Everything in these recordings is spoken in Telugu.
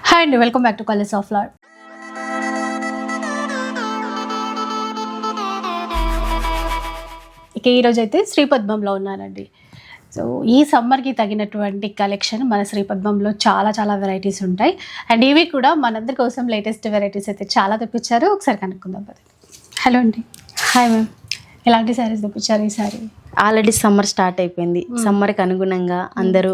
హాయ్ అండి, welcome back to colours of lot. ఇక ఈరోజు అయితే శ్రీపద్మంలో ఉన్నానండి. సో ఈ సమ్మర్కి తగినటువంటి కలెక్షన్ మన శ్రీపద్మంలో చాలా చాలా వెరైటీస్ ఉంటాయి. అండ్ ఇవి కూడా మనందరి కోసం లేటెస్ట్ వెరైటీస్ అయితే చాలా తెప్పించారు. ఒకసారి కనుక్కుందాం. హలో అండి. Hi ma'am. ఎలాంటి శారీస్ తెప్పించారు ఈ సారీ? ఆల్రెడీ సమ్మర్ స్టార్ట్ అయిపోయింది. సమ్మర్కి అనుగుణంగా అందరూ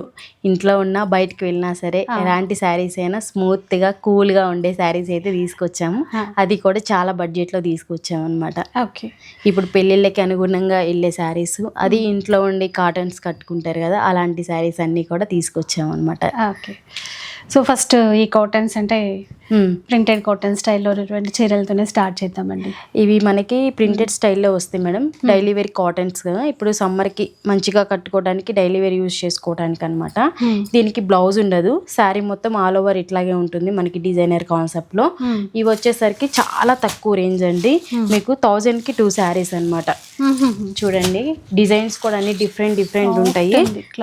ఇంట్లో ఉన్నా బయటకు వెళ్ళినా సరే ఎలాంటి శారీస్ అయినా స్మూత్గా కూల్గా ఉండే శారీస్ అయితే తీసుకొచ్చాము. అది కూడా చాలా బడ్జెట్లో తీసుకొచ్చాము అనమాట. ఓకే. ఇప్పుడు పెళ్ళిళ్ళకి అనుగుణంగా వెళ్ళే శారీస్, అది ఇంట్లో ఉండి కాటన్స్ కట్టుకుంటారు కదా, అలాంటి శారీస్ అన్నీ కూడా తీసుకొచ్చాము అనమాట. ఓకే. సో ఫస్ట్ ఈ కాటన్స్ అంటే ప్రింటెడ్ కాటన్ స్టైల్లో ఉన్నటువంటి చీరలతోనే స్టార్ట్ చేద్దామండి. ఇవి మనకి ప్రింటెడ్ స్టైల్లో వస్తాయి మేడం. డైలీ వేర్ కాటన్స్ కదా, ఇప్పుడు సమ్మర్కి మంచిగా కట్టుకోవడానికి డైలీ వేర్ యూజ్ చేసుకోవడానికి అనమాట. దీనికి బ్లౌజ్ ఉండదు, శారీ మొత్తం ఆల్ ఓవర్ ఇట్లాగే ఉంటుంది మనకి డిజైనర్ కాన్సెప్ట్లో. ఇవి వచ్చేసరికి చాలా తక్కువ రేంజ్ అండి, మీకు 1000కి 2 శారీస్ అనమాట. చూడండి, డిజైన్స్ కూడా అన్ని డిఫరెంట్ ఉంటాయి.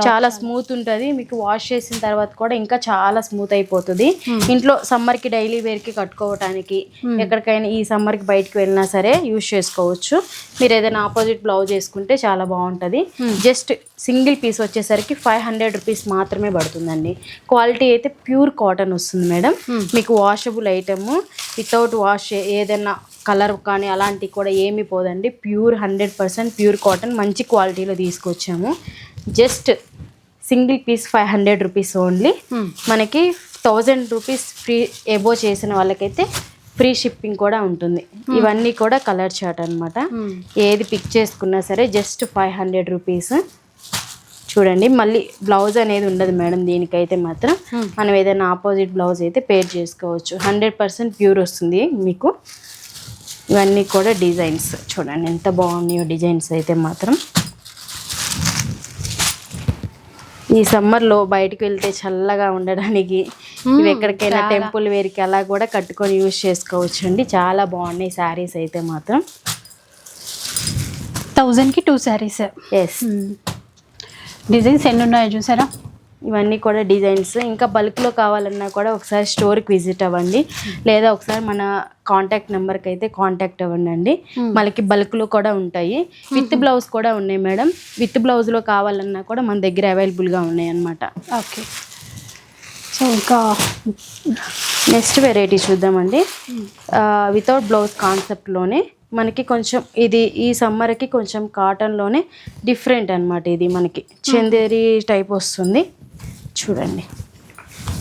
చాలా స్మూత్ ఉంటుంది, మీకు వాష్ చేసిన తర్వాత కూడా ఇంకా చాలా స్మూత్ అయిపోతుంది. ఇంట్లో సమ్మర్కి డైలీ వేర్కి కట్టుకోవడానికి, ఎక్కడికైనా ఈ సమ్మర్కి బయటకు వెళ్ళినా సరే యూజ్ చేసుకోవచ్చు. మీరు ఏదైనా ఆపోజిట్ బ్లౌజ్ వేసుకుంటే చాలా బాగుంటుంది. జస్ట్ సింగిల్ పీస్ వచ్చేసరికి 500 రూపీస్ మాత్రమే పడుతుందండి. క్వాలిటీ అయితే ప్యూర్ కాటన్ వస్తుంది మేడం. మీకు వాషబుల్ ఐటమ్, వితౌట్ వాష్ ఏదైనా కలర్ కానీ అలాంటివి కూడా ఏమీ పోదండి. ప్యూర్ 100% ప్యూర్ కాటన్ మంచి క్వాలిటీలో తీసుకొచ్చాము. Just single piece 500 rupees only. మనకి 1000 రూపీస్ ఫ్రీ ఎబో చేసిన వాళ్ళకైతే ఫ్రీ షిప్పింగ్ కూడా ఉంటుంది. ఇవన్నీ కూడా కలర్ చార్ట్ అనమాట. ఏది పిక్ చేసుకున్నా సరే జస్ట్ 500 రూపీస్. చూడండి, మళ్ళీ బ్లౌజ్ అనేది ఉండదు మేడం దీనికైతే మాత్రం. మనం ఏదైనా ఆపోజిట్ బ్లౌజ్ అయితే పేర్ చేసుకోవచ్చు. 100% ప్యూర్ వస్తుంది మీకు. ఇవన్నీ కూడా డిజైన్స్ చూడండి ఎంత బాగున్నాయో డిజైన్స్ అయితే మాత్రం. ఈ సమ్మర్లో బయటకు వెళ్తే చల్లగా ఉండడానికి ఇవి ఎక్కడికైనా టెంపుల్ వేర్కి అలా కూడా కట్టుకొని యూజ్ చేసుకోవచ్చు అండి. చాలా బాగున్నాయి శారీస్ అయితే మాత్రం. 1000కి 2 శారీస్. ఎస్. డిజైన్స్ ఎన్ని ఉన్నాయో చూసారా? ఇవన్నీ కూడా డిజైన్స్. ఇంకా బల్క్లో కావాలన్నా కూడా ఒకసారి స్టోర్కి విజిట్ అవ్వండి, లేదా ఒకసారి మన కాంటాక్ట్ నెంబర్కి అయితే కాంటాక్ట్ అవ్వండి అండి. మనకి బల్క్లో కూడా ఉంటాయి, విత్ బ్లౌజ్ కూడా ఉన్నాయి మేడం. విత్ బ్లౌజ్లో కావాలన్నా కూడా మన దగ్గర అవైలబుల్గా ఉన్నాయి అన్నమాట. ఓకే. సో ఇంకా నెక్స్ట్ వెరైటీ చూద్దామండి. వితౌట్ బ్లౌజ్ కాన్సెప్ట్లోనే మనకి కొంచెం ఇది ఈ సమ్మర్కి కొంచెం కాటన్లోనే డిఫరెంట్ అనమాట. ఇది మనకి చందేరి టైప్ వస్తుంది. చూడండి,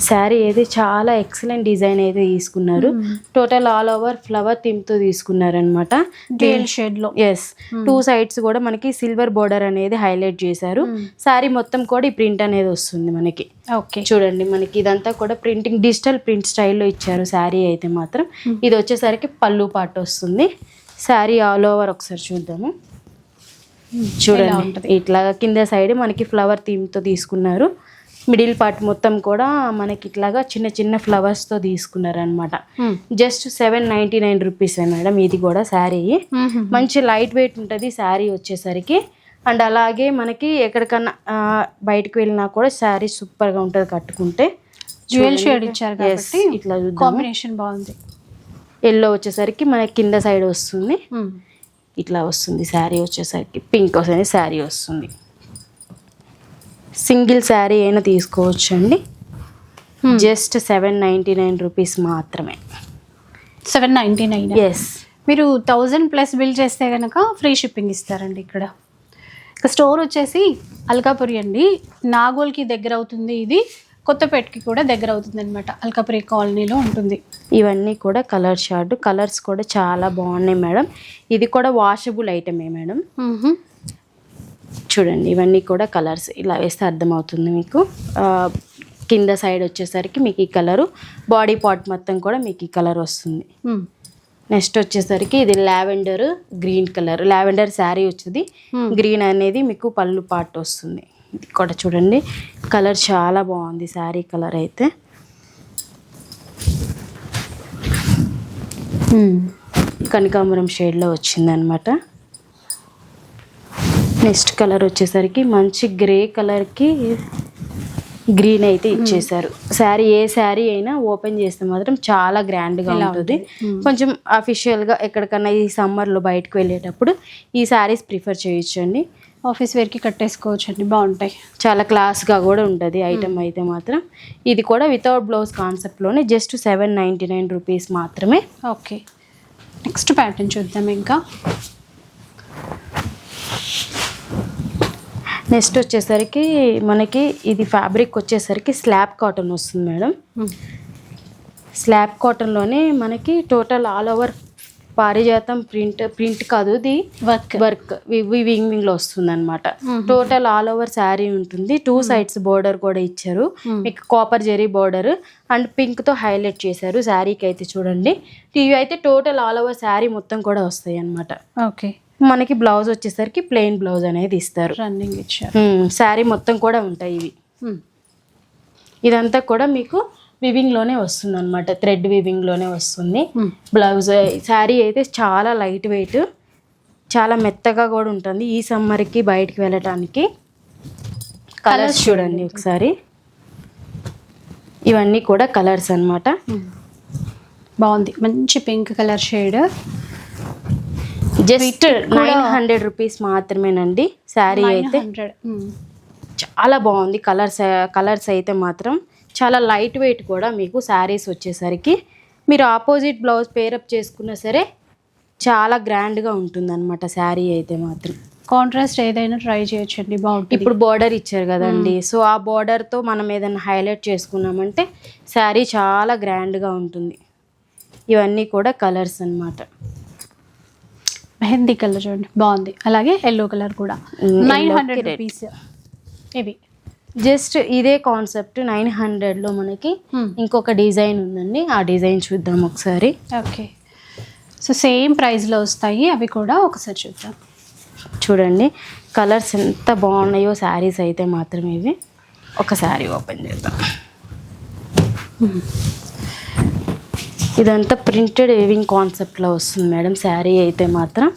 శారీ అయితే చాలా ఎక్సలెంట్ డిజైన్ అయితే తీసుకున్నారు. టోటల్ ఆల్ ఓవర్ ఫ్లవర్ థీమ్తో తీసుకున్నారు అనమాట. డ్యూయల్ షేడ్లో. ఎస్. 2 సైడ్స్ కూడా మనకి సిల్వర్ బోర్డర్ అనేది హైలైట్ చేశారు. శారీ మొత్తం కూడా ఈ ప్రింట్ అనేది వస్తుంది మనకి. ఓకే. చూడండి, మనకి ఇదంతా కూడా ప్రింటింగ్ డిజిటల్ ప్రింట్ స్టైల్లో ఇచ్చారు శారీ అయితే మాత్రం. ఇది వచ్చేసరికి పళ్ళు పార్ట్ వస్తుంది. శారీ ఆల్ ఓవర్ ఒకసారి చూద్దాము. చూడండి, ఇట్లాగా కింద సైడ్ మనకి ఫ్లవర్ థీమ్తో తీసుకున్నారు. మిడిల్ పార్ట్ మొత్తం కూడా మనకి ఇట్లాగా చిన్న చిన్న ఫ్లవర్స్తో తీసుకున్నారు అనమాట. Just 799 rupees madam. ఇది కూడా శారీ మంచి లైట్ వెయిట్ ఉంటుంది శారీ వచ్చేసరికి. అండ్ అలాగే మనకి ఎక్కడికన్నా బయటకు వెళ్ళినా కూడా శారీ సూపర్గా ఉంటుంది కట్టుకుంటే. డ్యూయల్ షేడ్ ఇచ్చారు కాబట్టి ఇట్లా కాంబినేషన్ బాగుంది. ఎల్లో వచ్చేసరికి మనకి కింద సైడ్ వస్తుంది, ఇట్లా వస్తుంది. శారీ వచ్చేసరికి పింక్ వస్తుంది శారీ వస్తుంది. సింగిల్ శారీ అయినా తీసుకోవచ్చు అండి. జస్ట్ 799 రూపీస్ మాత్రమే. 799. ఎస్. మీరు 1000+ బిల్ చేస్తే కనుక ఫ్రీ షిప్పింగ్ ఇస్తారండి. ఇక్కడ ఇక స్టోర్ వచ్చేసి అల్కాపురి అండి, నాగోల్కి దగ్గర అవుతుంది. ఇది కొత్తపేటకి కూడా దగ్గర అవుతుంది అనమాట. అల్కాపురి కాలనీలో ఉంటుంది. ఇవన్నీ కూడా కలర్ షార్ట్. కలర్స్ కూడా చాలా బాగున్నాయి మేడం. ఇది కూడా వాషబుల్ ఐటమే మేడం. చూడండి, ఇవన్నీ కూడా కలర్స్ ఇలా వేస్తే అర్థమవుతుంది మీకు. కింద సైడ్ వచ్చేసరికి మీకు ఈ కలరు, బాడీ పార్ట్ మొత్తం కూడా మీకు ఈ కలర్ వస్తుంది. నెక్స్ట్ వచ్చేసరికి ఇది lavender green colour. Lavender sari వచ్చింది, గ్రీన్ అనేది మీకు పళ్ళు పార్ట్ వస్తుంది. ఇది కూడా చూడండి, కలర్ చాలా బాగుంది శారీ కలర్ అయితే. కనకాంబరం షేడ్లో వచ్చిందనమాట. నెక్స్ట్ కలర్ వచ్చేసరికి మంచి గ్రే కలర్కి గ్రీన్ అయితే ఇచ్చేసారు. శారీ ఏ శారీ అయినా ఓపెన్ చేస్తే మాత్రం చాలా గ్రాండ్గా ఉంటుంది. కొంచెం అఫీషియల్గా ఎక్కడికన్నా ఈ సమ్మర్లో బయటకు వెళ్ళేటప్పుడు ఈ శారీస్ ప్రిఫర్ చేయొచ్చండి. ఆఫీస్ వేర్కి కట్టేసుకోవచ్చు అండి, బాగుంటాయి. చాలా క్లాస్గా కూడా ఉంటుంది ఐటమ్ అయితే మాత్రం. ఇది కూడా వితౌట్ బ్లౌజ్ కాన్సెప్ట్లోనే జస్ట్ 799 రూపీస్ మాత్రమే. ఓకే, నెక్స్ట్ ప్యాటర్న్ చూద్దాం. ఇంకా నెక్స్ట్ వచ్చేసరికి మనకి ఇది ఫ్యాబ్రిక్ వచ్చేసరికి స్లాబ్ కాటన్ వస్తుంది మేడం. స్లాబ్ కాటన్లోనే మనకి టోటల్ ఆల్ ఓవర్ పారిజాతం ప్రింట్ కాదు, ఇది వర్క్ వివింగ్లో వస్తుంది అనమాట. టోటల్ ఆల్ ఓవర్ శారీ ఉంటుంది. 2 sides బోర్డర్ కూడా ఇచ్చారు మీకు, కాపర్ జెరీ బోర్డర్ అండ్ పింక్తో హైలైట్ చేశారు శారీకి అయితే. చూడండి, ఇవి అయితే టోటల్ ఆల్ ఓవర్ శారీ మొత్తం కూడా వస్తాయి అనమాట. ఓకే, మనకి బ్లౌజ్ వచ్చేసరికి ప్లెయిన్ బ్లౌజ్ అనేది ఇస్తారు. రన్నింగ్ ఇచ్చారు. శారీ మొత్తం కూడా ఉంటాయి ఇవి. ఇదంతా కూడా మీకు వివింగ్లోనే వస్తుంది అనమాట, థ్రెడ్ వివింగ్లోనే వస్తుంది. బ్లౌజ్ శారీ అయితే చాలా లైట్ వెయిట్, చాలా మెత్తగా కూడా ఉంటుంది. ఈ సమ్మర్కి బయటికి వెళ్ళటానికి. కలర్స్ చూడండి ఒకసారి, ఇవన్నీ కూడా కలర్స్ అన్నమాట. బాగుంది, మంచి pink colour shade. Just 900 rupees మాత్రమేనండి శారీ అయితే. చాలా బాగుంది. కలర్స్ అయితే మాత్రం చాలా లైట్ వెయిట్ కూడా మీకు శారీస్ వచ్చేసరికి. మీరు ఆపోజిట్ బ్లౌజ్ పేరప్ చేసుకున్నా సరే చాలా గ్రాండ్గా ఉంటుంది అనమాట శారీ అయితే మాత్రం. కాంట్రాస్ట్ ఏదైనా ట్రై చేయొచ్చండి, బాగుంటుంది. ఇప్పుడు బార్డర్ ఇచ్చారు కదండి, సో ఆ బార్డర్తో మనం ఏదైనా హైలైట్ చేసుకున్నామంటే శారీ చాలా గ్రాండ్గా ఉంటుంది. ఇవన్నీ కూడా కలర్స్ అన్నమాట. మెహందీ కలర్ చూడండి, బాగుంది. అలాగే ఎల్లో కలర్ కూడా 900 రూపీస్. ఇవి జస్ట్ ఇదే కాన్సెప్ట్ 900లో మనకి ఇంకొక డిజైన్ ఉందండి, ఆ డిజైన్ చూద్దాం ఒకసారి. ఓకే, సో సేమ్ ప్రైస్లో వస్తాయి అవి కూడా, ఒకసారి చూద్దాం. చూడండి కలర్స్ ఎంత బాగున్నాయో శారీస్ అయితే మాత్రం. ఇవి ఒక శారీ ఓపెన్ చేద్దాం. ఇదంతా ప్రింటెడ్ వేవింగ్ కాన్సెప్ట్లో వస్తుంది మేడం శారీ అయితే మాత్రం.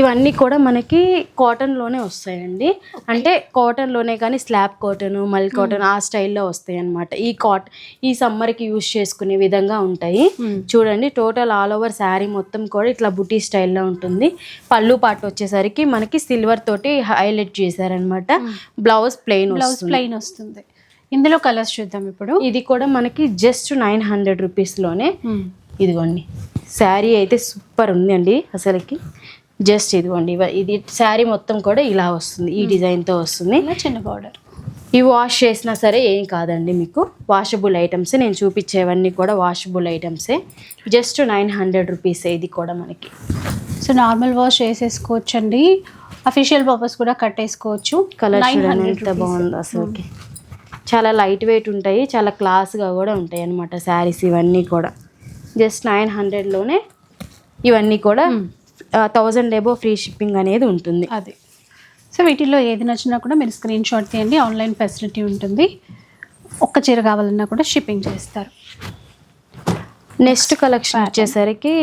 ఇవన్నీ కూడా మనకి కాటన్లోనే వస్తాయండి, అంటే కాటన్లోనే కానీ స్లాబ్ కాటన్, మల్ కాటన్ ఆ స్టైల్లో వస్తాయి అన్నమాట. ఈ సమ్మర్కి యూజ్ చేసుకునే విధంగా ఉంటాయి. చూడండి, టోటల్ ఆల్ ఓవర్ శారీ మొత్తం కూడా ఇట్లా బుటీ స్టైల్లో ఉంటుంది. పళ్ళు పాటు వచ్చేసరికి మనకి సిల్వర్ తోటి హైలైట్ చేశారనమాట. బ్లౌజ్ ప్లెయిన్ వస్తుంది. ఇందులో కలర్స్ చూద్దాం ఇప్పుడు. ఇది కూడా మనకి జస్ట్ 900 రూపీస్లోనే. ఇదిగోండి శారీ అయితే సూపర్ ఉంది అండి అసలుకి. జస్ట్ ఇదిగోండి, ఇది శారీ మొత్తం కూడా ఇలా వస్తుంది, ఈ డిజైన్తో వస్తుంది. చిన్న బార్డర్. ఇవి వాష్ చేసినా సరే ఏం కాదండి మీకు, వాషబుల్ ఐటమ్సే. నేను చూపించేవన్నీ కూడా వాషబుల్ ఐటమ్సే. జస్ట్ 900 రూపీసే ఇది కూడా మనకి. సో నార్మల్ వాష్ చేసేసుకోవచ్చు అండి, అఫీషియల్ పర్పస్ కూడా కట్టేసుకోవచ్చు. కలర్ ఎంత బాగుంది అసలుకి. చాలా లైట్ వెయిట్ ఉంటాయి, చాలా క్లాస్గా కూడా ఉంటాయి అన్నమాట శారీస్ ఇవన్నీ కూడా. జస్ట్ 900లోనే ఇవన్నీ కూడా 1000 ఎబో ఫ్రీ షిప్పింగ్ అనేది ఉంటుంది. అది సో వీటిల్లో ఏది నచ్చినా కూడా మీరు స్క్రీన్ షాట్ తీయండి, ఆన్లైన్ ఫెసిలిటీ ఉంటుంది. ఒక్క చీర కావాలన్నా కూడా షిప్పింగ్ చేస్తారు. నెక్స్ట్ కలెక్షన్ వచ్చేసరికి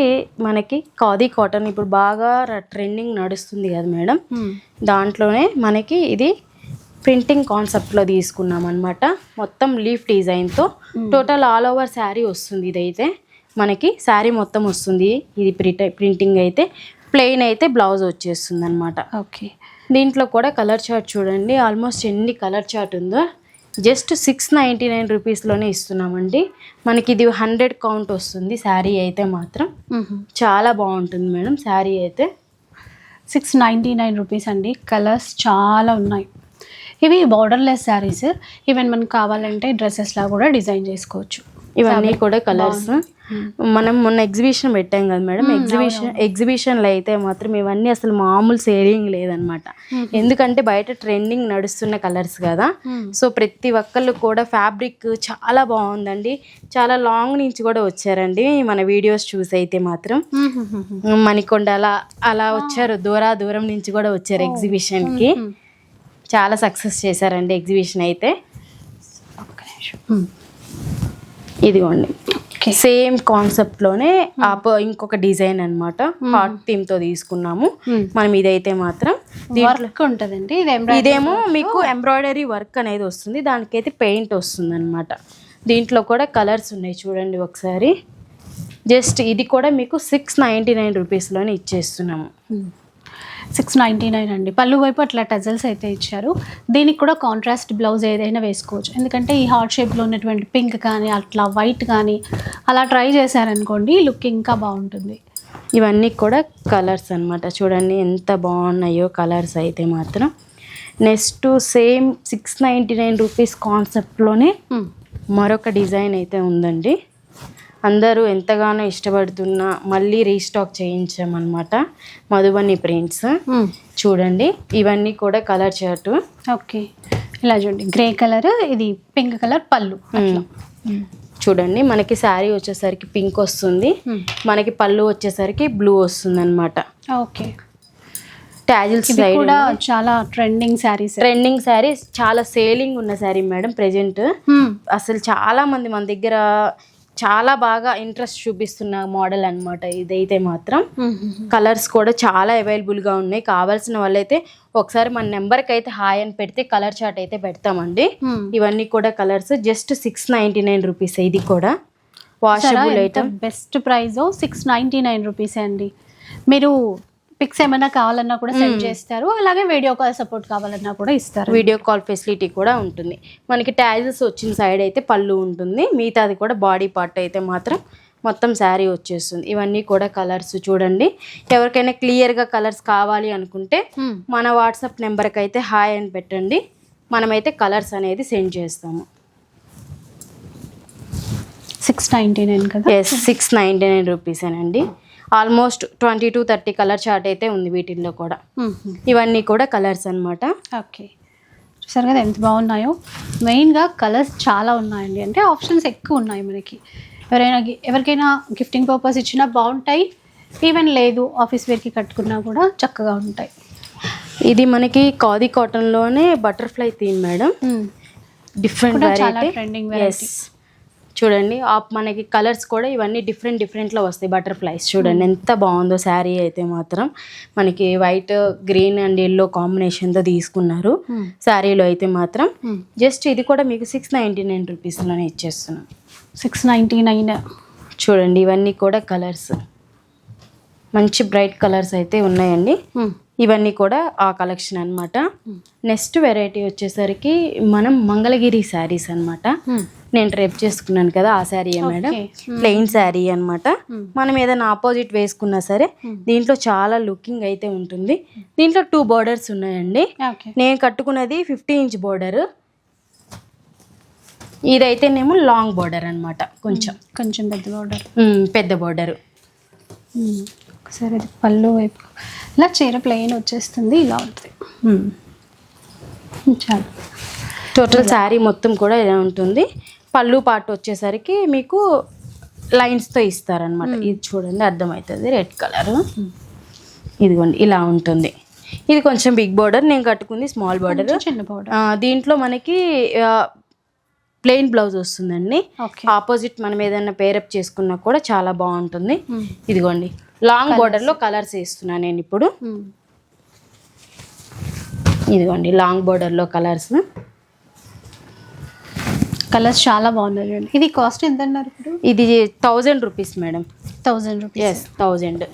మనకి ఖాదీ కాటన్ ఇప్పుడు బాగా ట్రెండింగ్ నడుస్తుంది కదా మేడం. దాంట్లోనే మనకి ఇది ప్రింటింగ్ కాన్సెప్ట్లో తీసుకున్నాం అనమాట. మొత్తం లీఫ్ డిజైన్తో టోటల్ ఆల్ ఓవర్ శారీ వస్తుంది. ఇదైతే మనకి శారీ మొత్తం వస్తుంది. ఇది ప్రింటింగ్ అయితే, ప్లెయిన్ అయితే బ్లౌజ్ వచ్చేస్తుంది అనమాట. ఓకే, దీంట్లో కూడా కలర్ చార్ట్ చూడండి, ఆల్మోస్ట్ ఎన్ని కలర్ చార్ట్ ఉందో. జస్ట్ 699 రూపీస్లోనే ఇస్తున్నామండి. మనకి ఇది 100 కౌంట్ వస్తుంది శారీ అయితే మాత్రం. చాలా బాగుంటుంది మేడం శారీ అయితే. 699 రూపీస్ అండి. కలర్స్ చాలా ఉన్నాయి. ఇవి బార్డర్లెస్ శారీస్. ఈవెన్ మనకు కావాలంటే డ్రెస్సెస్ లా కూడా డిజైన్ చేసుకోవచ్చు. ఇవన్నీ కూడా కలర్స్. మనం మొన్న ఎగ్జిబిషన్ పెట్టాం కదా మేడం, ఎగ్జిబిషన్లో అయితే మాత్రం ఇవన్నీ అసలు మామూలు సేలింగ్ లేదనమాట. ఎందుకంటే బయట ట్రెండింగ్ నడుస్తున్న కలర్స్ కదా. సో ప్రతి ఒక్కళ్ళు కూడా ఫ్యాబ్రిక్ చాలా బాగుందండి. చాలా లాంగ్ నుంచి కూడా వచ్చారండి మన వీడియోస్ చూసి అయితే మాత్రం. మణికొండ అలా వచ్చారు, దూరం నుంచి కూడా వచ్చారు ఎగ్జిబిషన్కి. చాలా సక్సెస్ చేశారండి ఎగ్జిబిషన్ అయితే. ఇదిగోండి ఓకే. సేమ్ కాన్సెప్ట్ లోనే ఇంకొక డిజైన్ అన్నమాట. హార్ట్ థీమ్ తో తీసుకున్నాము మనం. ఇదైతే మాత్రం వర్క్ ఉంటదండి. ఇదేమో మీకు ఎంబ్రాయిడరీ వర్క్ అనేది వస్తుంది, దానికైతే పెయింట్ వస్తుంది అనమాట. దీంట్లో కూడా కలర్స్ ఉన్నాయి చూడండి ఒకసారి. జస్ట్ ఇది కూడా మీకు 699 రూపీస్లోనే ఇచ్చేస్తున్నాము. 699 అండి. పళ్ళు వైపు అట్లా టజల్స్ అయితే ఇచ్చారు. దీనికి కూడా కాంట్రాస్ట్ బ్లౌజ్ ఏదైనా వేసుకోవచ్చు. ఎందుకంటే ఈ హార్ట్ షేప్లో ఉన్నటువంటి పింక్ కానీ అట్లా వైట్ కానీ అలా ట్రై చేశారనుకోండి, లుక్ ఇంకా బాగుంటుంది. ఇవన్నీ కూడా కలర్స్ అన్నమాట. చూడండి ఎంత బాగున్నాయో కలర్స్ అయితే మాత్రం. నెక్స్ట్ సేమ్ 699 రూపీస్ కాన్సెప్ట్లోనే మరొక డిజైన్ అయితే ఉందండి. అందరూ ఎంతగానో ఇష్టపడుతున్నా మళ్ళీ రీస్టాక్ చేయించామన్నమాట. మధుబని ప్రింట్స్ చూడండి. ఇవన్నీ కూడా కలర్ చార్ట్. ఓకే. ఇలా చూడండి, గ్రే కలర్, ఇది పింక్ కలర్ పళ్ళు. చూడండి మనకి శారీ వచ్చేసరికి పింక్ వస్తుంది, మనకి పళ్ళు వచ్చేసరికి బ్లూ వస్తుంది అనమాట. ఓకే. టాజిల్స్ సైడ్ కూడా చాలా ట్రెండింగ్ శారీస్, చాలా సేలింగ్ ఉన్న శారీ మేడం ప్రెజెంట్. అసలు చాలా మంది మన దగ్గర చాలా బాగా ఇంట్రెస్ట్ చూపిస్తున్న మోడల్ అన్నమాట. ఇదైతే మాత్రం కలర్స్ కూడా చాలా అవైలబుల్గా ఉన్నాయి. కావాల్సిన వాళ్ళైతే ఒకసారి మన నెంబర్కి అయితే హాయ్ అని పెడితే కలర్ చార్ట్ అయితే పెడతామండి. ఇవన్నీ కూడా కలర్స్ జస్ట్ 699 రూపీస్. ఇది కూడా washable item. Best price 699 rupees అండి. మీరు పిక్స్ ఏమైనా కావాలన్నా కూడా సెండ్ చేస్తారు, అలాగే వీడియో కాల్ సపోర్ట్ కావాలన్నా కూడా ఇస్తారు. వీడియో కాల్ ఫెసిలిటీ కూడా ఉంటుంది. మనకి టాజిల్స్ వచ్చిన సైడ్ అయితే పళ్ళు ఉంటుంది, మిగతాది కూడా బాడీ పార్ట్ అయితే మాత్రం మొత్తం శారీ వచ్చేస్తుంది. ఇవన్నీ కూడా కలర్స్ చూడండి. ఎవరికైనా క్లియర్గా కలర్స్ కావాలి అనుకుంటే మన వాట్సాప్ నెంబర్కి అయితే హాయ్ అని పెట్టండి, మనమైతే కలర్స్ అనేది సెండ్ చేస్తాము. 699 కదా? 699 రూపీసేనండి. ఆల్మోస్ట్ 20 to 30 కలర్ చార్ట్ అయితే ఉంది వీటిల్లో కూడా. ఇవన్నీ కూడా కలర్స్ అన్నమాట. ఓకే. చూసారు కదా ఎంత బాగున్నాయో. మెయిన్గా కలర్స్ చాలా ఉన్నాయండి, అంటే ఆప్షన్స్ ఎక్కువ ఉన్నాయి మనకి. ఎవరికైనా గిఫ్టింగ్ పర్పస్ ఇచ్చినా బాగుంటాయి, ఈవెన్ లేదు ఆఫీస్ వేర్కి కట్టుకున్నా కూడా చక్కగా ఉంటాయి. ఇది మనకి ఖాదీ కాటన్లోనే butterfly theme madam. Different variety. చూడండి మనకి కలర్స్ కూడా ఇవన్నీ డిఫరెంట్లో వస్తాయి. బటర్ఫ్లైస్ చూడండి ఎంత బాగుందో. శారీ అయితే మాత్రం మనకి వైట్, గ్రీన్ అండ్ ఎల్లో కాంబినేషన్తో తీసుకున్నారు. శారీలో అయితే మాత్రం జస్ట్ ఇది కూడా మీకు 699 రూపీస్లోనే ఇచ్చేస్తున్నాం. 699. చూడండి ఇవన్నీ కూడా కలర్స్, మంచి బ్రైట్ కలర్స్ అయితే ఉన్నాయండి. ఇవన్నీ కూడా ఆ కలెక్షన్ అన్నమాట. నెక్స్ట్ వెరైటీ వచ్చేసరికి మనం మంగళగిరి శారీస్ అన్నమాట. నేను రేపు చేసుకున్నాను కదా ఆ శారీయే మేడం. ప్లెయిన్ శారీ అన్నమాట. మనం ఏదైనా ఆపోజిట్ వేసుకున్నా సరే దీంట్లో చాలా లుకింగ్ అయితే ఉంటుంది. దీంట్లో 2 బోర్డర్స్ ఉన్నాయండి. నేను కట్టుకున్నది 50 ఇంచ్ బోర్డర్, ఇదైతేనేమో లాంగ్ బోర్డర్ అన్నమాట. కొంచెం పెద్ద బోర్డర్. ఒకసారి అది పళ్ళు వైపు ఇలా చీర ప్లెయిన్ వచ్చేస్తుంది, ఇలా ఉంటుంది. చాలా టోటల్ శారీ మొత్తం కూడా ఇలా ఉంటుంది. పళ్ళు పార్ట్ వచ్చేసరికి మీకు లైన్స్తో ఇస్తారనమాట. ఇది చూడండి అర్థమవుతుంది, రెడ్ కలర్. ఇదిగోండి ఇలా ఉంటుంది. ఇది కొంచెం బిగ్ బోర్డర్, నేను కట్టుకుంది స్మాల్ బోర్డర్. చిన్న బోర్డర్. దీంట్లో మనకి ప్లెయిన్ బ్లౌజ్ వస్తుందండి. ఆపోజిట్ మనం ఏదైనా పేరప్ చేసుకున్నా కూడా చాలా బాగుంటుంది. ఇదిగోండి లాంగ్ బోర్డర్లో కలర్స్ వేస్తున్నాను నేను ఇప్పుడు. ఇదిగోండి లాంగ్ బోర్డర్లో కలర్స్ చాలా బాగున్నాయి. ఇది కాస్ట్ ఎంత అన్నారు ఇప్పుడు? ఇది 1000 rupees madam. 1000 rupees. Yes 1000.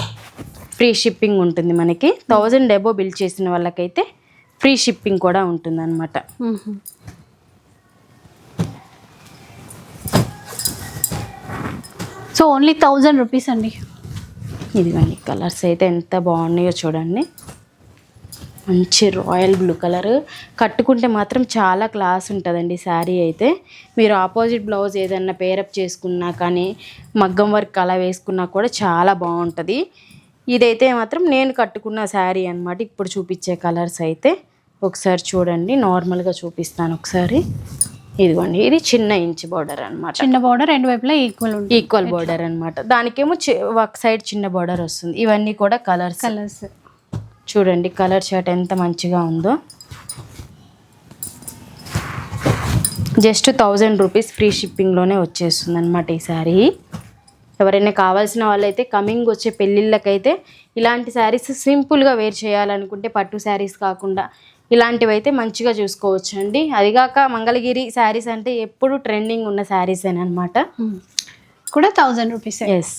Free shipping ఉంటుంది మనకి. 1000 ఎబో బిల్ చేసిన వాళ్ళకైతే ఫ్రీ షిప్పింగ్ కూడా ఉంటుంది అనమాట. సో ఓన్లీ 1000 రూపీస్ అండి. ఇదిగోండి కలర్స్ అయితే ఎంత బాగున్నాయో చూడండి. మంచి రాయల్ బ్లూ కలర్, కట్టుకుంటే మాత్రం చాలా క్లాస్ ఉంటుందండి శారీ అయితే. మీరు ఆపోజిట్ బ్లౌజ్ ఏదన్నా పేరప్ చేసుకున్నా కానీ మగ్గం వర్క్ అలా వేసుకున్నా కూడా చాలా బాగుంటుంది. ఇదైతే మాత్రం నేను కట్టుకున్న శారీ అన్నమాట. ఇప్పుడు చూపించే కలర్స్ అయితే ఒకసారి చూడండి, నార్మల్గా చూపిస్తాను ఒకసారి. ఇదిగోండి ఇది చిన్న ఇంచ్ బోర్డర్ అనమాట. చిన్న బోర్డర్ రెండు వైపులా ఈక్వల్ బోర్డర్ అనమాట. దానికేమో ఒక సైడ్ చిన్న బోర్డర్ వస్తుంది. ఇవన్నీ కూడా కలర్స్. చూడండి కలర్ చార్ట్ ఎంత మంచిగా ఉందో. జస్ట్ 1000 రూపీస్ ఫ్రీ షిప్పింగ్లోనే వచ్చేస్తుంది అనమాట ఈ శారీ. ఎవరైనా కావాల్సిన వాళ్ళైతే కమింగ్ వచ్చే పెళ్ళిళ్ళకైతే ఇలాంటి శారీస్ సింపుల్గా వేర్ చేయాలనుకుంటే పట్టు శారీస్ కాకుండా ఇలాంటివి అయితే మంచిగా చూసుకోవచ్చు అండి. అదిగాక మంగళగిరి శారీస్ అంటే ఎప్పుడు ట్రెండింగ్ ఉన్న శారీస్ అనమాట. కూడా 1000 రూపీస్. ఎస్.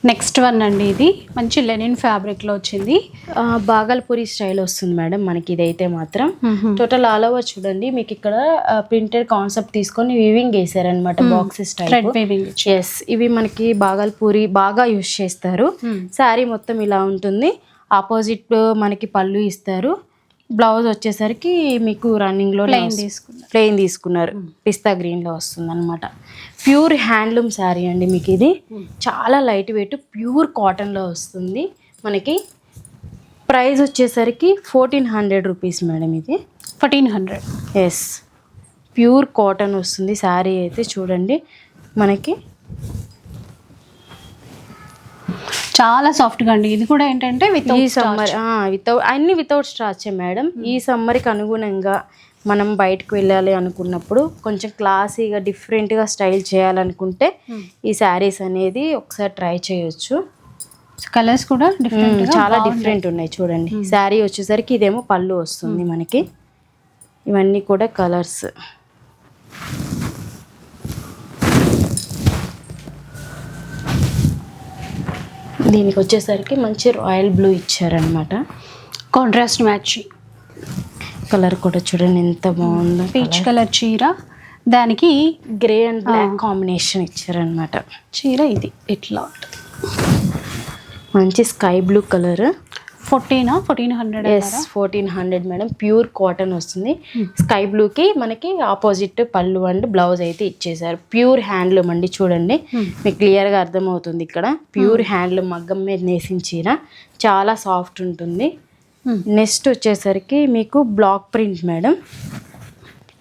నెక్స్ట్ వన్ అండి, ఇది మంచి లెనిన్ ఫ్యాబ్రిక్లో వచ్చింది. బాగల్పూరి స్టైల్ వస్తుంది మేడం మనకి ఇదైతే మాత్రం. టోటల్ ఆల్ ఓవర్ చూడండి మీకు ఇక్కడ ప్రింటెడ్ కాన్సెప్ట్ తీసుకొని వీవింగ్ వేసారనమాట, బాక్సెస్ థ్రెడ్ వీవింగ్. ఎస్, ఇవి మనకి బాగల్పూరి బాగా యూస్ చేస్తారు. శారీ మొత్తం ఇలా ఉంటుంది. ఆపోజిట్ మనకి పళ్ళు ఇస్తారు. బ్లౌజ్ వచ్చేసరికి మీకు రన్నింగ్లో ప్లెయిన్ తీసుకున్నారు, పిస్తా గ్రీన్లో వస్తుంది అనమాట. ప్యూర్ హ్యాండ్లూమ్ శారీ అండి మీకు ఇది. చాలా లైట్ వెయిట్ ప్యూర్ కాటన్లో వస్తుంది మనకి. ప్రైస్ వచ్చేసరికి 1400 రూపీస్ మేడం ఇది. 1400. ఎస్, ప్యూర్ కాటన్ వస్తుంది శారీ అయితే చూడండి మనకి. చాలా సాఫ్ట్గా అండి. ఇది కూడా ఏంటంటే ఈ సమ్మర్ వితౌట్ స్టార్చే మేడం. ఈ సమ్మర్కి అనుగుణంగా మనం బయటకు వెళ్ళాలి అనుకున్నప్పుడు కొంచెం క్లాసీగా డిఫరెంట్గా స్టైల్ చేయాలనుకుంటే ఈ శారీస్ అనేది ఒకసారి ట్రై చేయొచ్చు. కలర్స్ కూడా చాలా డిఫరెంట్ ఉన్నాయి చూడండి. శారీ వచ్చేసరికి ఇదేమో పళ్ళు వస్తుంది మనకి. ఇవన్నీ కూడా కలర్స్. దీనికి వచ్చేసరికి మంచి రాయల్ బ్లూ ఇచ్చారనమాట, కాంట్రాస్ట్ మ్యాచ్. కలర్ కూడా చూడండి ఎంత బాగుందో. పీచ్ కలర్ చీర, దానికి గ్రే అండ్ బ్లాక్ కాంబినేషన్ ఇచ్చారనమాట. చీర ఇది ఇట్లా మంచి sky blue colour. 1400. Yes, 1400 madam. Pure cotton వస్తుంది. స్కై బ్లూకి మనకి ఆపోజిట్ పళ్ళు అండ్ బ్లౌజ్ అయితే ఇచ్చేసారు. ప్యూర్ హ్యాండ్లూమ్ అండి చూడండి, మీకు క్లియర్గా అర్థమవుతుంది. ఇక్కడ ప్యూర్ హ్యాండ్లూమ్ మగ్గం మీద నేసిన చీర, చాలా సాఫ్ట్ ఉంటుంది. నెక్స్ట్ వచ్చేసరికి మీకు block print madam,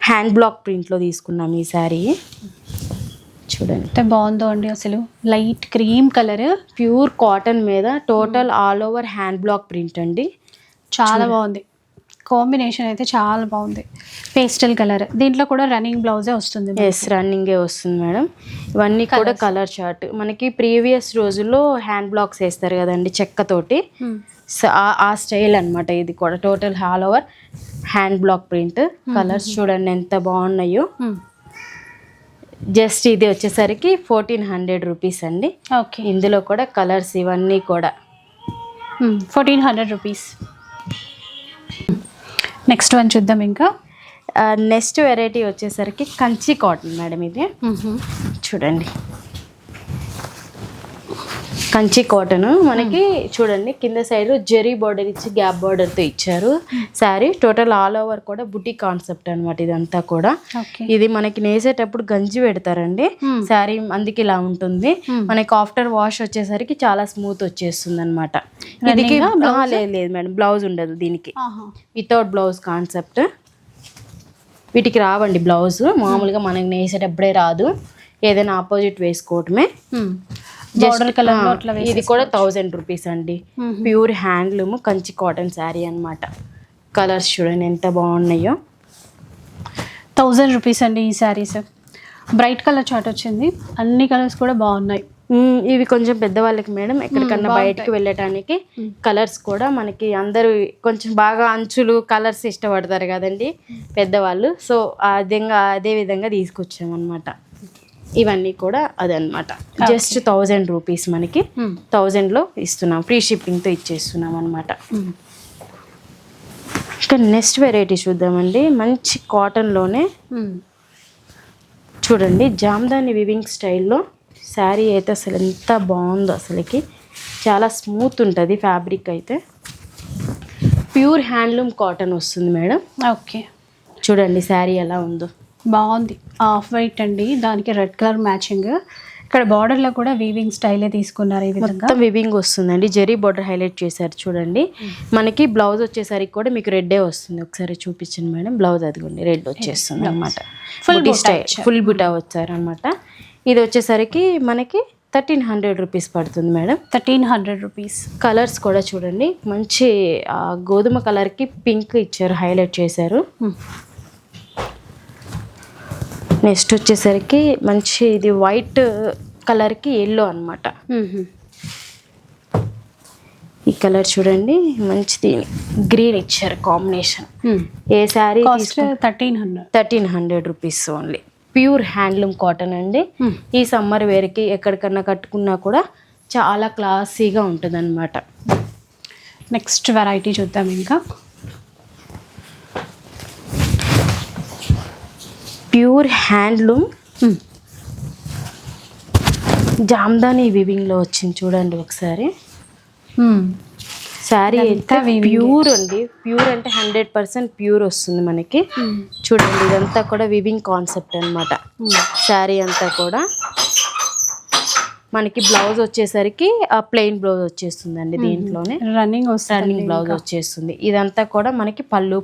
hand block ప్రింట్లో తీసుకున్నాం ఈ శారీ. చూడండి ఎంత బాగుందో అండి అసలు. Light cream colour, pure cotton మీద total all over hand block print అండి. చాలా బాగుంది. కాంబినేషన్ అయితే చాలా బాగుంది. పేస్టల్ కలర్, దీంట్లో కూడా రన్నింగ్ బ్లౌజే వస్తుంది. ఎస్, రన్నింగే వస్తుంది మేడం. ఇవన్నీ కూడా కలర్ చార్ట్. మనకి ప్రీవియస్ రోజుల్లో హ్యాండ్ బ్లాక్స్ వేస్తారు కదండి చెక్కతోటి, ఆ స్టైల్ అనమాట ఇది కూడా. Total all over hand block print. Colours చూడండి ఎంత బాగున్నాయో. జస్ట్ ఇది వచ్చేసరికి 1400 రూపీస్ అండి. ఓకే, ఇందులో కూడా కలర్స్ ఇవన్నీ కూడా 1400 రూపీస్. నెక్స్ట్ వన్ చూద్దాం. ఇంకా నెక్స్ట్ వెరైటీ వచ్చేసరికి కంచి కాటన్ మేడం. ఇది చూడండి కంచి కాటన్ మనకి చూడండి. కింద సైడ్ జెరీ బార్డర్ ఇచ్చి గ్యాప్ బార్డర్తో ఇచ్చారు శారీ. టోటల్ ఆల్ ఓవర్ కూడా బుటీ కాన్సెప్ట్ అనమాట ఇదంతా కూడా. ఇది మనకి నేసేటప్పుడు గంజి పెడతారండి శారీ, అందుకే ఇలా ఉంటుంది. మనకి ఆఫ్టర్ వాష్ వచ్చేసరికి చాలా స్మూత్ వచ్చేస్తుంది అనమాట. దీనికి లేదు మేడం, బ్లౌజ్ ఉండదు దీనికి. Without blouse concept. వీటికి రావండి బ్లౌజ్, మామూలుగా మనకి నేసేటప్పుడే రాదు, ఏదైనా ఆపోజిట్ వేసుకోవటమే. ఇది కూడా 1000 రూపీస్ అండి. Pure handloom Kanchi cotton sari అనమాట. కలర్స్ చూడండి ఎంత బాగున్నాయో. 1000 రూపీస్ అండి ఈ శారీస్. బ్రైట్ కలర్ చార్ట్ వచ్చింది, అన్ని కలర్స్ కూడా బాగున్నాయి. ఇవి కొంచెం పెద్దవాళ్ళకి మేడం, ఎక్కడికన్నా బయటకు వెళ్ళటానికి. కలర్స్ కూడా మనకి అందరూ కొంచెం బాగా అంచులు కలర్స్ ఇష్టపడతారు కదండి పెద్దవాళ్ళు, సో అదే విధంగా తీసుకొచ్చామన్నమాట. ఇవన్నీ కూడా అదనమాట. జస్ట్ 1000 రూపీస్ మనకి. 1000లో ఇస్తున్నాం, ఫ్రీ షిప్పింగ్తో ఇచ్చేస్తున్నాం అనమాట. ఇంకా నెక్స్ట్ వెరైటీ చూద్దామండి. మంచి కాటన్లోనే చూడండి, జామ్దాని వివింగ్ స్టైల్లో శారీ అయితే అసలు ఎంత బాగుందో అసలుకి. చాలా స్మూత్ ఉంటుంది ఫ్యాబ్రిక్ అయితే. ప్యూర్ హ్యాండ్లూమ్ కాటన్ వస్తుంది మేడం. ఓకే, చూడండి శారీ ఎలా ఉందో, బాగుంది. ఆఫ్ వైట్ అండి, దానికి రెడ్ కలర్ మ్యాచింగ్. ఇక్కడ బార్డర్లో కూడా వీవింగ్ స్టైలే తీసుకున్నారు. ఈ విధంగా మొత్తం వీవింగ్ వస్తుందండి. జెరీ బార్డర్ హైలైట్ చేశారు చూడండి. మనకి బ్లౌజ్ వచ్చేసరికి కూడా మీకు రెడ్డే వస్తుంది. ఒకసారి చూపించండి మేడం. బ్లౌజ్ అదిగోండి రెడ్ వచ్చేస్తుంది అనమాట. ఫుల్ బుటా వచ్చారు అనమాట. ఇది వచ్చేసరికి మనకి 1300 రూపీస్ పడుతుంది మేడం. 1300 రూపీస్. కలర్స్ కూడా చూడండి, మంచి గోధుమ కలర్కి పింక్ ఇచ్చారు, హైలైట్ చేశారు. నెక్స్ట్ వచ్చేసరికి మంచి ఇది వైట్ కలర్కి ఎల్లో అనమాట. ఈ కలర్ చూడండి మంచిది, గ్రీన్ ఇచ్చారు combination. A sari cost 1300 rupees only. Pure handloom cotton అండి. ఈ సమ్మర్ వేర్కి ఎక్కడికన్నా కట్టుకున్నా కూడా చాలా క్లాసీగా ఉంటుంది అనమాట. నెక్స్ట్ వెరైటీ చూద్దాం. ఇంకా ప్యూర్ హ్యాండ్లూమ్ జామ్దాని వివింగ్లో వచ్చింది చూడండి ఒకసారి. శారీ అయితే ప్యూర్ అండి, ప్యూర్ అంటే 100% ప్యూర్ వస్తుంది మనకి. చూడండి ఇదంతా కూడా వివింగ్ కాన్సెప్ట్ అనమాట. శారీ అంతా కూడా మనకి బ్లౌజ్ వచ్చేసరికి ప్లెయిన్ బ్లౌజ్ వచ్చేస్తుందండి. దీంట్లోనే రన్నింగ్ బ్లౌజ్ వచ్చేస్తుంది. ఇదంతా కూడా మనకి పళ్ళు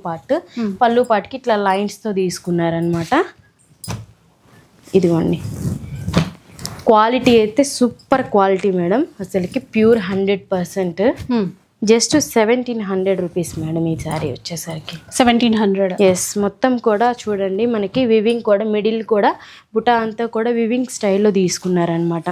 పార్ట్కి ఇట్లా లైన్స్తో తీసుకున్నారనమాట. ఇదిగోండి క్వాలిటీ అయితే సూపర్ క్వాలిటీ మేడం, అసలుకి ప్యూర్ 100%. జస్ట్ 1700 రూపీస్ మేడం ఈ శారీ వచ్చేసరికి. 1700. ఎస్, మొత్తం కూడా చూడండి మనకి వివింగ్ కూడా, మిడిల్ కూడా బుటా అంతా కూడా వివింగ్ స్టైల్లో తీసుకున్నారనమాట.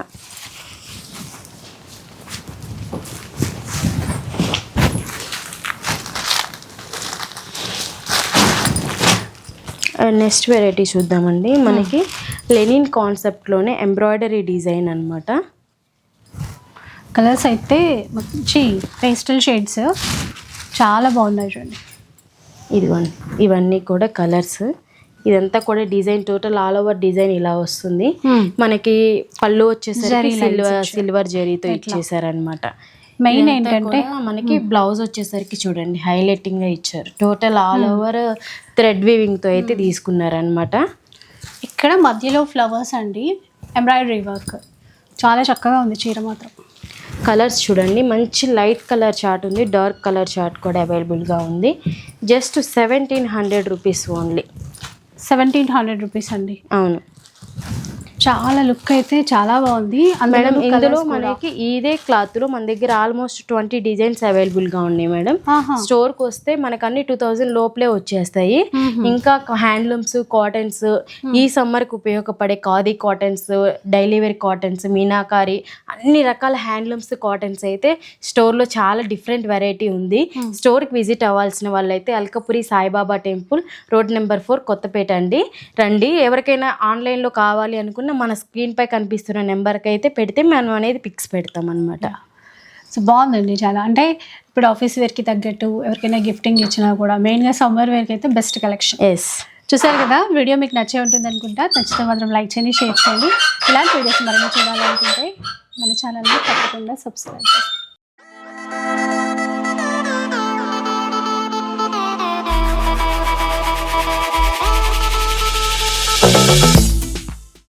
నెక్స్ట్ వెరైటీ చూద్దామండి. మనకి లెనిన్ కాన్సెప్ట్లోనే ఎంబ్రాయిడరీ డిజైన్ అనమాట. కలర్స్ అయితే మంచి పేస్టల్ షేడ్స్ చాలా బాగున్నాయి చూడండి. ఇదిగోండి ఇవన్నీ కూడా కలర్స్. ఇదంతా కూడా design total all over design ఇలా వస్తుంది. మనకి పళ్ళు వచ్చేసరికి సిల్వర్ జరీతో ఇచ్చేసారనమాట. మెయిన్ ఏంటంటే మనకి బ్లౌజ్ వచ్చేసరికి చూడండి హైలైటింగ్ గా ఇచ్చారు. Total all over thread weaving తో అయితే తీసుకున్నారనమాట. ఇక్కడ మధ్యలో ఫ్లవర్స్ అండి, ఎంబ్రాయిడరీ వర్క్ చాలా చక్కగా ఉంది. చీర మాత్రం కలర్స్ చూడండి, మంచి లైట్ కలర్ చార్ట్ ఉంది, డార్క్ కలర్ చార్ట్ కూడా అవైలబుల్గా ఉంది. Just 1700 rupees only. 1700 రూపీస్ అండి. అవును, చాలా లుక్ అయితే చాలా బాగుంది మేడం. ఇందులో మనకి ఇదే క్లాత్ లో మన దగ్గర ఆల్మోస్ట్ 20 డిజైన్స్ అవైలబుల్ గా ఉన్నాయి మేడం. స్టోర్ కి వస్తే మనకు అన్ని 2000 లోపలే వచ్చేస్తాయి. ఇంకా హ్యాండ్లూమ్స్, కాటన్స్, ఈ సమ్మర్ కి ఉపయోగపడే khadi cottons, daily wear cottons, meenakari, అన్ని రకాల హ్యాండ్లూమ్స్, కాటన్స్ అయితే స్టోర్ లో చాలా డిఫరెంట్ వెరైటీ ఉంది. స్టోర్ కి విజిట్ అవ్వాల్సిన వాళ్ళైతే Alkapuri Saibaba temple, road number 4, Kothapet అండి. రండి. ఎవరికైనా ఆన్లైన్ లో కావాలి అనుకున్న మన స్క్రీన్ పై కనిపిస్తున్న నెంబర్కి అయితే పెడితే మనం అనేది పిక్స్ పెడతాం అనమాట. సో బాగుందండి చాలా. అంటే ఇప్పుడు ఆఫీస్ వేర్కి తగ్గట్టు ఎవరికైనా గిఫ్టింగ్ ఇచ్చినా కూడా మెయిన్గా సమ్మర్ వేర్కి అయితే బెస్ట్ కలెక్షన్. ఎస్, చూసారు కదా, వీడియో మీకు నచ్చే ఉంటుంది అనుకుంటా. నచ్చితే మాత్రం లైక్ చేయండి, షేర్ చేయండి. ఇలాంటి వీడియోస్ మరిన్ని చూడాలనుకుంటే మన ఛానల్ని తప్పకుండా సబ్స్క్రైబ్ చేయండి.